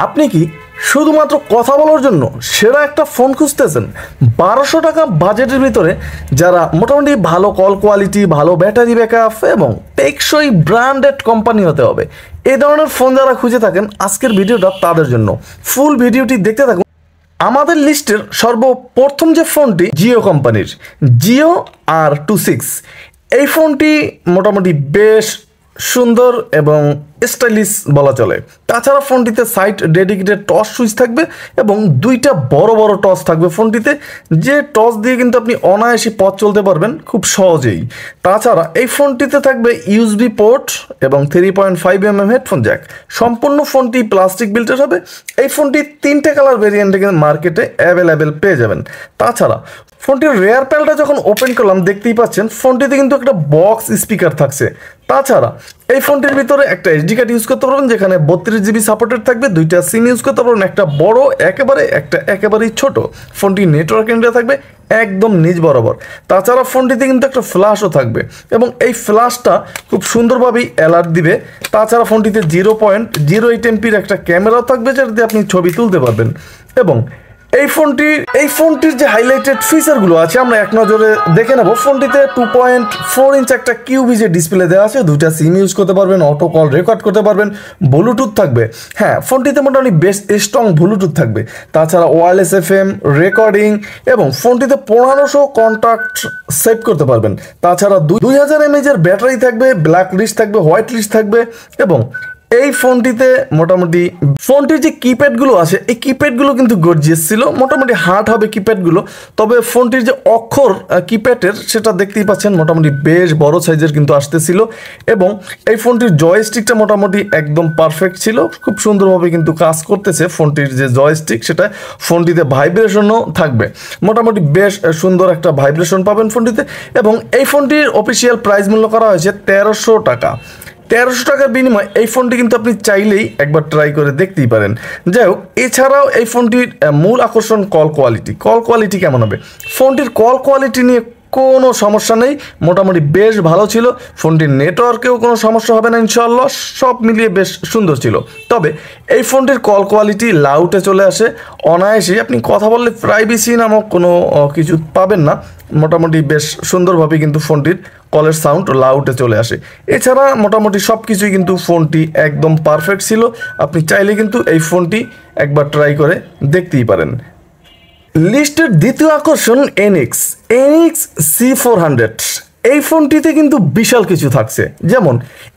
আপনি কি শুধুমাত্র কথা বলার জন্য সেরা একটা ফোন খুঁজতেছেন? 1200 টাকা বাজেটের ভিতরে যারা মোটামুটি ভালো কল কোয়ালিটি, ভালো ব্যাটারি ব্যাকআপ এবং টেকসই ব্র্যান্ডেড কোম্পানি হতে হবে, এই ধরনের ফোন যারা খুঁজে থাকেন, আজকের ভিডিওটা তাদের জন্য। ফুল ভিডিওটি দেখতে থাকুন। আমাদের লিস্টের সর্বপ্রথম যে ফোনটি জিও কোম্পানির জিও R26, এই ফোনটি মোটামুটি বেশ সুন্দর এবং স্টাইলিশ বলা চলে। তাছাড়া ফোনটিতে সাইড ডেডিকেটেড টস সুইচ থাকবে এবং দুইটা বড় বড় টস থাকবে ফোনটিতে, যে টস দিয়ে কিন্তু আপনি অনায়াসে পথ চলতে পারবেন খুব সহজেই। তাছাড়া এই ফোনটিতে থাকবে ইউএসবি পোর্ট এবং 3.5mm হেডফোন জ্যাক। সম্পূর্ণ ফোনটি প্লাস্টিক বিল্টের হবে। এই ফোনটি 3টে কালার ভেরিয়েন্টে কিন্তু মার্কেটে অ্যাভেলেবেল পেয়ে যাবেন। তাছাড়া ফোনটির রেয়ার প্যালটা যখন ওপেন করলাম দেখতেই পাচ্ছেন ফোনটিতে কিন্তু একটা বক্স স্পিকার থাকছে। তাছাড়া এই ফোনটির ভিতরে একটা এসডি কার্ড ইউজ করতে পারবেন, যেখানে 32GB সাপোর্টেড থাকবে। দুইটা সিম ইউজ করতে পারবেন, একটা বড় একটা একেবারেই ছোট। ফোনটি নেটওয়ার্ক ইন্ডিয়া থাকবে একদম নিজ বরাবর। তাছাড়া ফোনটিতে কিন্তু একটা ফ্ল্যাশও থাকবে এবং এই ফ্ল্যাশটা খুব সুন্দরভাবেই অ্যালার্ট দিবে। তাছাড়া ফোনটিতে 0.08MP একটা ক্যামেরাও থাকবে, যেটা দিয়ে আপনি ছবি তুলতে পারবেন। এবং এই ফোনটির যে হাইলাইটেড ফিচারগুলো আছে আমরা এক নজরে দেখে নেব। ফোনটিতে 2.4 ইঞ্চ একটা কিউভিজে ডিসপ্লে দেওয়া আছে। দুইটা সিম ইউজ করতে পারবেন, অটো কল রেকর্ড করতে পারবেন, ব্লুটুথ থাকবে। হ্যাঁ, ফোনটিতে মোটামুটি বেশ স্ট্রং ব্লুটুথ থাকবে। তাছাড়া ওয়্যারলেস FM রেকর্ডিং এবং ফোনটিতে 1500 কন্ট্যাক্ট সেভ করতে পারবেন। তাছাড়া 2000 mAh এর ব্যাটারি থাকবে, ব্ল্যাক লিস্ট থাকবে, হোয়াইট লিস্ট থাকবে। এবং এই ফোনটিতে মোটামুটি ফোনটির যে কিপ্যাডগুলো আছে এই কিপ্যাডগুলো কিন্তু গর্জিয়াস ছিল, মোটামুটি হার্ড হবে কিপ্যাডগুলো। তবে ফোনটির যে অক্ষর কিপ্যাডের সেটা দেখতেই পাচ্ছেন মোটামুটি বেশ বড় সাইজের কিন্তু আসতেছিল। এবং এই ফোনটির জয়স্টিকটা মোটামুটি একদম পারফেক্ট ছিল, খুব সুন্দরভাবে কিন্তু কাজ করতেছে। ফোনটির যে জয়স্টিক সেটা ফোনটিতে ভাইব্রেশনও থাকবে, মোটামুটি বেশ সুন্দর একটা ভাইব্রেশন পাবেন ফোনটিতে। এবং এই ফোনটির অফিসিয়াল প্রাইস মূল্য করা হয়েছে 1300 টাকা। 1300 টাকার বিনিময়ে এই ফোনটি কিন্তু আপনি চাইলেই একবার ট্রাই করে দেখতেই পারেন। যাই হোক, এছাড়াও এই ফোনটির মূল আকর্ষণ কল কোয়ালিটি কেমন হবে? ফোনটির কল কোয়ালিটি নিয়ে কোনো সমস্যা নেই, মোটামুটি বেশ ভালো ছিল। ফোনটির নেটওয়ার্কেও কোনো সমস্যা হবে না ইনশাআল্লাহ, সব মিলিয়ে বেশ সুন্দর ছিল। তবে এই ফোনটির কল কোয়ালিটি লাউডে চলে আসে অনায়াসে, আপনি কথা বললে প্রাইভেসি নামক কোনো কিছু পাবেন না। মোটামুটি বেশ সুন্দরভাবে কিন্তু ফোনটির কলের সাউন্ড লাউডে চলে আসে। এছাড়া মোটামুটি সব কিছুই কিন্তু ফোনটি একদম পারফেক্ট ছিল। আপনি চাইলে কিন্তু এই ফোনটি একবার ট্রাই করে দেখতেই পারেন। লিস্টের দ্বিতীয় আকর্ষণ এনএক্স C400। এই ফোনটিতে কিন্তু বিশাল কিছু থাকছে, যেমন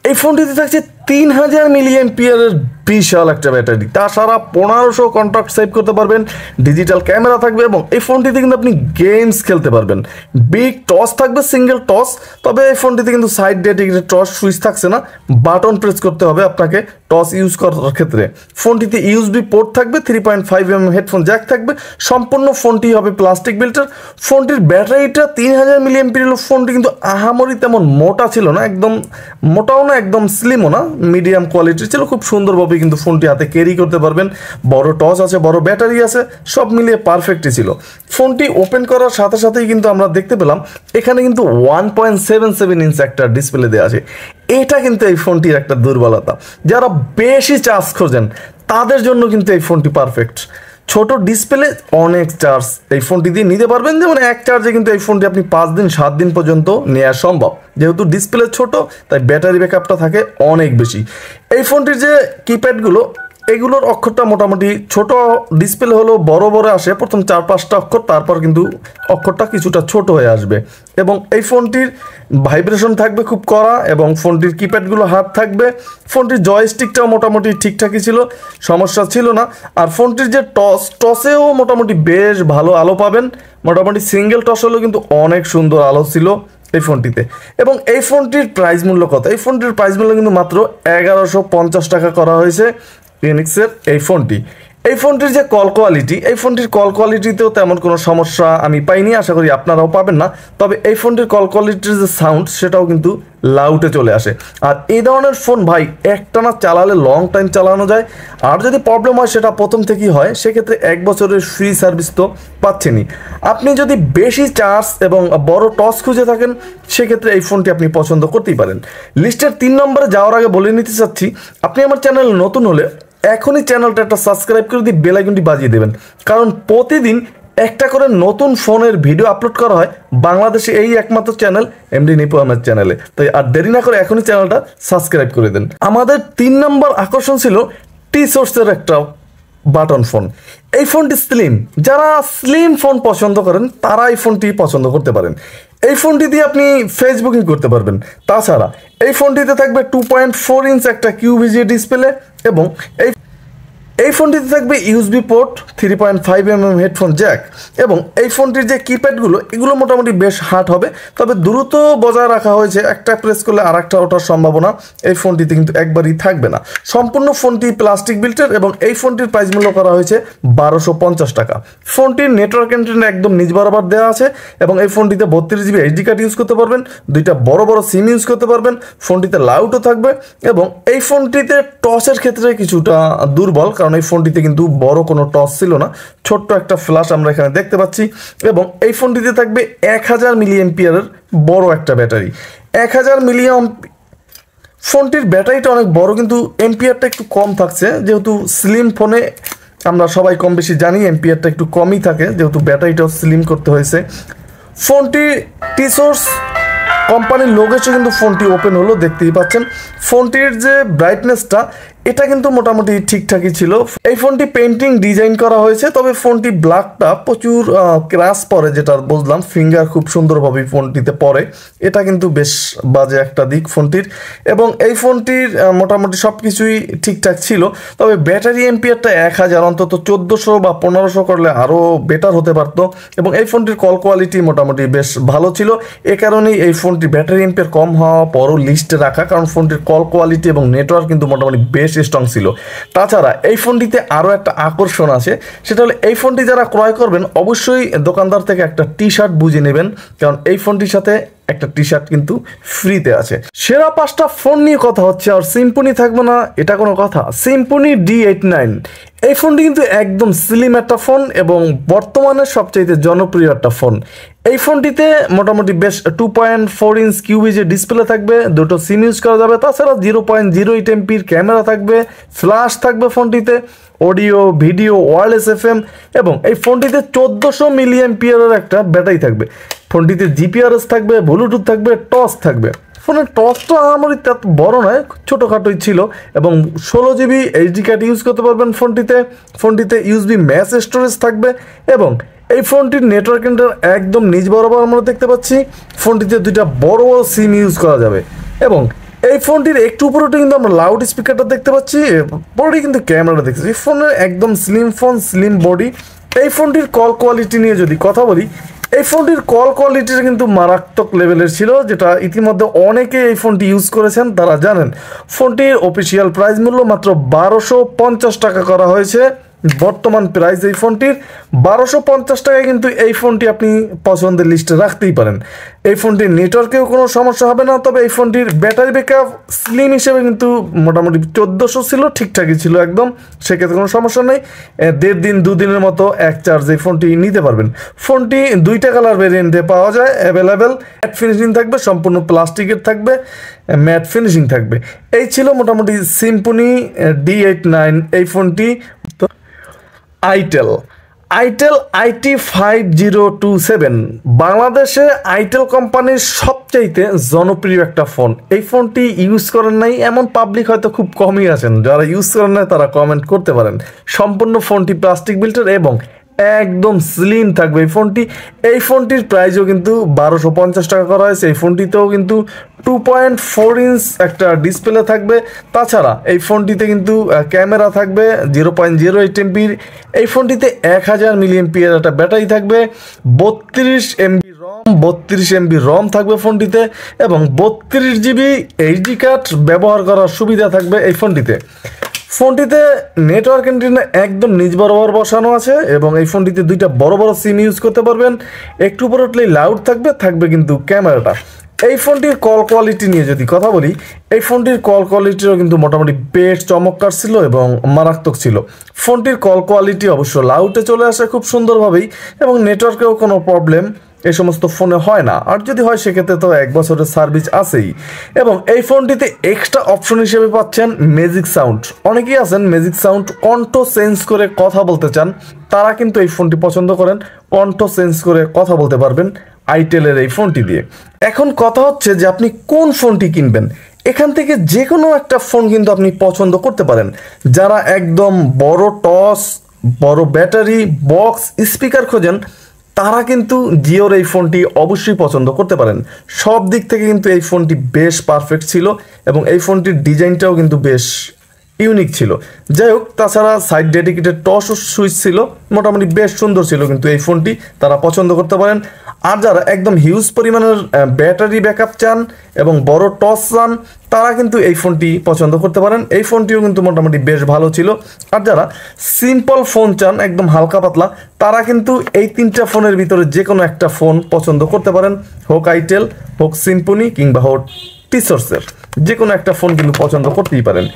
এই ফোনটিতে থাকছে 3000 mAh বিশাল একটা ব্যাটারি। তাছাড়া 1500 কন্ট্যাক্ট সেভ করতে পারবেন, ডিজিটাল ক্যামেরা থাকবে এবং এই ফোনটিতে কিন্তু আপনি গেমস খেলতে পারবেন। বিগ টস থাকবে, সিঙ্গেল টস। তবে এই ফোনটিতে কিন্তু সাইড ডেডিকেটেড টস সুইচ থাকছে না, বাটন প্রেস করতে হবে আপনাকে টস ইউজ করার ক্ষেত্রে। ফোনটিতে ইউএসবি পোর্ট থাকবে, 3.5mm হেডফোন জ্যাক থাকবে। সম্পূর্ণ ফোনটি হবে প্লাস্টিক বিল্টের। ফোনটির ব্যাটারিটা 3000 mAh। ফোনটি কিন্তু আহামরি তেমন মোটা ছিল না, একদম মোটাও না একদম স্লিমও না, মিডিয়াম কোয়ালিটির ছিল। খুব সুন্দরভাবে কিন্তু ফোনটি হাতে ক্যারি করতে পারবেন। বড় টস আছে, বড় ব্যাটারি আছে, সব মিলিয়ে পারফেক্টই ছিল। ফোনটি ওপেন করার সাথে সাথেই কিন্তু আমরা দেখতে পেলাম এখানে কিন্তু 1.77 ইঞ্চ একটা ডিসপ্লে দেওয়া আছে। এটা কিন্তু এই ফোনটির একটা দুর্বলতা। যারা বেশি চার্জ খোঁজেন তাদের জন্য কিন্তু এই ফোনটি পারফেক্ট। ছোট ডিসপ্লে, অনেক চার্জ এই ফোনটি দিয়ে নিতে পারবেন। যেমন এক চার্জে কিন্তু এই ফোনটি আপনি 5 দিন 7 দিন পর্যন্ত নেওয়া সম্ভব। যেহেতু ডিসপ্লে ছোট তাই ব্যাটারি ব্যাকআপটা থাকে অনেক বেশি। এই ফোনটির যে কিপ্যাডগুলো এগুলোর অক্ষরটা মোটামুটি ছোট, ডিসপ্লে হলো বড় বড় আসে প্রথম 4-5টা অক্ষর, তারপর কিন্তু অক্ষরটা কিছুটা ছোট হয়ে আসবে। এবং এই ফোনটির ভাইব্রেশন থাকবে খুব কড়া এবং ফোনটির কিপ্যাডগুলো হার্ড থাকবে। ফোনটির জয়স্টিকটাও মোটামুটি ঠিকঠাকই ছিল, সমস্যা ছিল না। আর ফোনটির যে টসেও মোটামুটি বেশ ভালো আলো পাবেন। মোটামুটি সিঙ্গেল টস হলেও কিন্তু অনেক সুন্দর আলো ছিল এই ফোনটিতে। এবং এই ফোনটির প্রাইস মূল্য কত? এই ফোনটির প্রাইস মূল্য কিন্তু মাত্র 1150 টাকা করা হয়েছে এনএক্সের এই ফোনটির যে কল কোয়ালিটি, এই ফোনটির কল কোয়ালিটিতেও তেমন কোনো সমস্যা আমি পাইনি, আশা করি আপনারাও পাবেন না। তবে এই ফোনটির কল কোয়ালিটির যে সাউন্ড সেটাও কিন্তু লাউডে চলে আসে। আর এই ধরনের ফোন ভাই একটানা চালালে লং টাইম চালানো যায়। আর যদি প্রবলেম হয় সেটা প্রথম থেকেই হয়, সেক্ষেত্রে 1 বছরের ফ্রি সার্ভিস তো পাচ্ছেনই। আপনি যদি বেশি চার্জ এবং বড় টস খুঁজে থাকেন সেক্ষেত্রে এই ফোনটি আপনি পছন্দ করতেই পারেন। লিস্টের 3 নম্বরে যাওয়ার আগে বলে নিতে চাচ্ছি, আপনি আমার চ্যানেল নতুন হলে এখনই চ্যানেলটা একটা সাবস্ক্রাইব করে দিয়ে বেল আইকনটি বাজিয়ে দেবেন, কারণ প্রতিদিন একটা করে নতুন ফোনের ভিডিও আপলোড করা হয় বাংলাদেশে এই একমাত্র চ্যানেল এমডি নিপু আহমেদ চ্যানেলে। তাই আর দেরি না করে এখনই চ্যানেলটা সাবস্ক্রাইব করে দেন। আমাদের 3 নম্বর আকর্ষণ ছিল টি সোর্সের একটা বাটন ফোন। এই ফোনটি স্লিম, যারা স্লিম ফোন পছন্দ করেন তারা এই ফোনটি পছন্দ করতে পারেন। এই ফোনটি দিয়ে আপনি ফেসবুকিং করতে পারবেন। তাছাড়া এই ফোনটিতে থাকবে 2.4 ইঞ্চ একটা কিউভিজিএ ডিসপ্লে এবং এই ফোনটিতে থাকবে USB port, 3.5mm headphone Jack এবং এই ফোনটির যে কিপ্যাডগুলো এগুলো মোটামুটি বেশ হার্ড হবে, তবে দ্রুত বজায় রাখা হয়েছে। একটা প্রেস করলে আরেকটা ওঠার সম্ভাবনা এই ফোনটিতে কিন্তু একবারই থাকবে না। সম্পূর্ণ ফোনটি প্লাস্টিক বিল্টের এবং এই ফোনটির প্রাইস মূল্য করা হয়েছে 1250 টাকা। ফোনটির নেটওয়ার্ক এন্ট্রি একদম নিজ বরাবর দেওয়া আছে এবং এই ফোনটিতে 32GB এইচডি কার্ড ইউজ করতে পারবেন, 2টা বড় বড় সিম ইউজ করতে পারবেন। ফোনটিতে লাউডও থাকবে এবং এই ফোনটিতে টসের ক্ষেত্রে কিছুটা দুর্বল, কারণ এই ফোনটিতে কিন্তু বড় কোনো টস ছিল না, ছোট্ট একটা ফ্ল্যাশ আমরা এখানে দেখতে পাচ্ছি। এবং এই ফোনটিতে থাকবে 1000 মিলিঅ্যাম্পিয়ারের বড় একটা ব্যাটারি। 1000 মিলিঅ্যাম্পিয়ার ফোনটির ব্যাটারিটা অনেক বড়, কিন্তু এম্পিয়ারটা একটু কম থাকছে, যেহেতু স্লিম ফোনে আমরা সবাই কম বেশি জানি এম্পিয়ারটা একটু কমই থাকে, যেহেতু ব্যাটারিটাও স্লিম করতে হয়েছে। ফোনটি টি সোর্স কোম্পানির লোগোতে কিন্তু ফোনটি ওপেন হলো, দেখতেই পাচ্ছেন। ফোনটির যে ব্রাইটনেসটা এটা কিন্তু মোটামুটি ঠিকঠাকই ছিল। এই ফোনটি পেন্টিং ডিজাইন করা হয়েছে, তবে ফোনটি ব্ল্যাকটা প্রচুর ক্রাশ পড়ে, যেটা বুঝলাম। ফিঙ্গার খুব সুন্দরভাবে ফোনটিতে পড়ে, এটা কিন্তু বেশ বাজে একটা দিক ফোনটির। এবং এই ফোনটির মোটামুটি সব কিছুই ঠিকঠাক ছিল, তবে ব্যাটারি এম্পিয়ারটা 1000, অন্তত 1400 বা 1500 করলে আরও বেটার হতে পারতো। এবং এই ফোনটির কল কোয়ালিটি মোটামুটি বেশ ভালো ছিল, এ কারণেই এই ফোনটির ব্যাটারি এম্পিয়ার কম হওয়া পরও লিস্টে রাখা, কারণ ফোনটির কল কোয়ালিটি এবং নেটওয়ার্ক কিন্তু মোটামুটি বেশ স্ট্রং ছিল। তাছাড়া এই ফোনটিতে আরও একটা আকর্ষণ আছে, সেটা হলো এই ফোনটি যারা ক্রয় করবেন অবশ্যই দোকানদার থেকে একটা টি শার্ট বুঝে নেবেন, কারণ এই ফোনটির সাথে একটা টি শার্ট কিন্তু ফ্রিতে আছে। সেরা 5টা ফোন নিয়ে কথা হচ্ছে, আর সিম্ফনি থাকবে না এটা কোনো কথা। সিম্ফনি D89 এই ফোনটি কিন্তু একদম স্লিম একটা ফোন এবং বর্তমানে সবচাইতে জনপ্রিয় একটা ফোন। এই ফোনটিতে মোটামুটি বেশ 2.4 ইঞ্চ কিউভিজিএ ডিসপ্লে থাকবে, 2টো সিম ইউজ করা যাবে। তাছাড়া 0.08 এমপির ক্যামেরা থাকবে, ফ্ল্যাশ থাকবে ফোনটিতে, অডিও ভিডিও ওয়্যারলেস FM এবং এই ফোনটিতে 1400 মিলিঅ্যাম্পিয়ারের একটা ব্যাটারি থাকবে। ফোনটিতে জিপিআরএস থাকবে, ব্লুটুথ থাকবে, টস থাকবে। ফোনের টসটা আমার এত বড় নয়, ছোটোখাটোই ছিল এবং 16GB এইচডি কার্ড ইউজ করতে পারবেন ফোনটিতে ইউএসবি ম্যাস স্টোরেজ থাকবে এবং এই ফোনটির নেটওয়ার্ক এন্টার একদম নিজ বরাবর আমরা দেখতে পাচ্ছি। ফোনটিতে 2টা বড় বড় সিম ইউজ করা যাবে এবং এই ফোনটির একটু উপরেটা কিন্তু আমরা লাউড স্পিকারটা দেখতে পাচ্ছি, বডি কিন্তু ক্যামেরাটা দেখতেছি। ফোনের একদম স্লিম ফোন, স্লিম বডি। এই ফোনটির কল কোয়ালিটি নিয়ে যদি কথা বলি, এই ফোনটির কল কোয়ালিটিটা কিন্তু মারাত্মক লেভেলের ছিল, যেটা ইতিমধ্যে অনেকে এই ফোনটি ইউজ করেছেন তারা জানেন। ফোনটির অফিসিয়াল প্রাইস মূল্য মাত্র 1250 টাকা করা হয়েছে। বর্তমান প্রাইস এই ফোনটির 1250 টাকায় কিন্তু এই ফোনটি আপনি পছন্দের লিস্টে রাখতেই পারেন। এই ফোনটির নেটওয়ার্কেও কোনো সমস্যা হবে না, তবে এই ফোনটির ব্যাটারি ব্যাকআপ স্লিম হিসেবে কিন্তু মোটামুটি 1400 ছিল, ঠিকঠাকই ছিল একদম, সেক্ষেত্রে কোনো সমস্যা নেই। 1.5 দিন 2 দিনের মতো এক চার্জ এই ফোনটি নিতে পারবেন। ফোনটি 2টা কালার ভেরিয়েন্টে পাওয়া যায় অ্যাভেলেবেল। ম্যাট ফিনিশিং থাকবে, সম্পূর্ণ প্লাস্টিকের থাকবে, ম্যাট ফিনিশিং থাকবে। এই ছিল মোটামুটি সিম্ফনি D89 এই ফোনটি। আইটেল IT5027 বাংলাদেশে আইটেল কোম্পানির সবচাইতে জনপ্রিয় একটা ফোন। এই ফোনটি ইউজ করেন নাই এমন পাবলিক হয়তো খুব কমই আছেন, যারা ইউজ করেন নাই তারা কমেন্ট করতে পারেন। সম্পূর্ণ ফোনটি প্লাস্টিক বিল্টের এবং একদম স্লিম থাকবে এই ফোনটির প্রাইসও কিন্তু 1250 টাকা করা হয়েছে। এই ফোনটিতেও কিন্তু 2.4 ইঞ্চ একটা ডিসপ্লে থাকবে। তাছাড়া এই ফোনটিতে কিন্তু ক্যামেরা থাকবে 0.08 এমপির। এই ফোনটিতে 1000 মিলিঅ্যাম্পিয়ার একটা ব্যাটারি থাকবে, 32 MB রম থাকবে ফোনটিতে এবং 32GB এইচডি কার্ড ব্যবহার করার সুবিধা থাকবে এই ফোনটিতে নেটওয়ার্ক এন্টিনা একদম নিজ বরাবর বসানো আছে এবং এই ফোনটিতে 2টা বড় বড় সিম ইউজ করতে পারবেন। একটু উপরে উঠলেই লাউড থাকবে কিন্তু ক্যামেরাটা। এই ফোনটির কল কোয়ালিটি নিয়ে যদি কথা বলি, এই ফোনটির কল কোয়ালিটিও কিন্তু মোটামুটি বেশ চমৎকার ছিল এবং মারাত্মক ছিল। ফোনটির কল কোয়ালিটি অবশ্য লাউডে চলে আসে খুব সুন্দরভাবেই এবং নেটওয়ার্কেও কোনো প্রবলেম এই সমস্ত ফোনে হয় না, আর যদি হয় সেক্ষেত্রে তো 1 বছরের সার্ভিস আছেই। এবং এই ফোনটিতে এক্সট্রা অপশন হিসেবে পাচ্ছেন ম্যাজিক সাউন্ড। অনেকেই আছেন ম্যাজিক সাউন্ড কণ্ঠ চেঞ্জ করে কথা বলতে চান, তারা কিন্তু এই ফোনটি পছন্দ করেন, কণ্ঠ চেঞ্জ করে কথা বলতে পারবেন আইটেলের এই ফোনটি দিয়ে। এখন কথা হচ্ছে যে আপনি কোন ফোনটি কিনবেন। এখান থেকে যে কোনো একটা ফোন কিন্তু আপনি পছন্দ করতে পারেন। যারা একদম বড় টস, বড় ব্যাটারি, বক্স, স্পিকার খোঁজেন, তারা কিন্তু জিওর এই ফোনটি অবশ্যই পছন্দ করতে পারেন। সব দিক থেকে কিন্তু এই ফোনটি বেশ পারফেক্ট ছিল এবং এই ফোনটির ডিজাইনটাও কিন্তু বেশ ইউনিক ছিল। যাই হোক, তাছাড়া সাইড ডেডিকেটেড টস সুইচ ছিল, মোটামুটি বেশ সুন্দর ছিল কিন্তু এই ফোনটি, তারা পছন্দ করতে পারেন। আর যারা একদম হিউজ পরিমাণের ব্যাটারি ব্যাকআপ চান এবং বড় টস চান, তারা কিন্তু এই ফোনটি পছন্দ করতে পারেন। এই ফোনটিও কিন্তু মোটামুটি বেশ ভালো ছিল। আর যারা সিম্পল ফোন চান, একদম হালকা পাতলা, তারা কিন্তু এই 3টা ফোনের ভিতরে যে কোনো একটা ফোন পছন্দ করতে পারেন, হোক আইটেল, হোক সিম্ফনি, কিংবা হোক টিসর্সের যে কোনো একটা ফোন কিন্তু পছন্দ করতেই পারেন।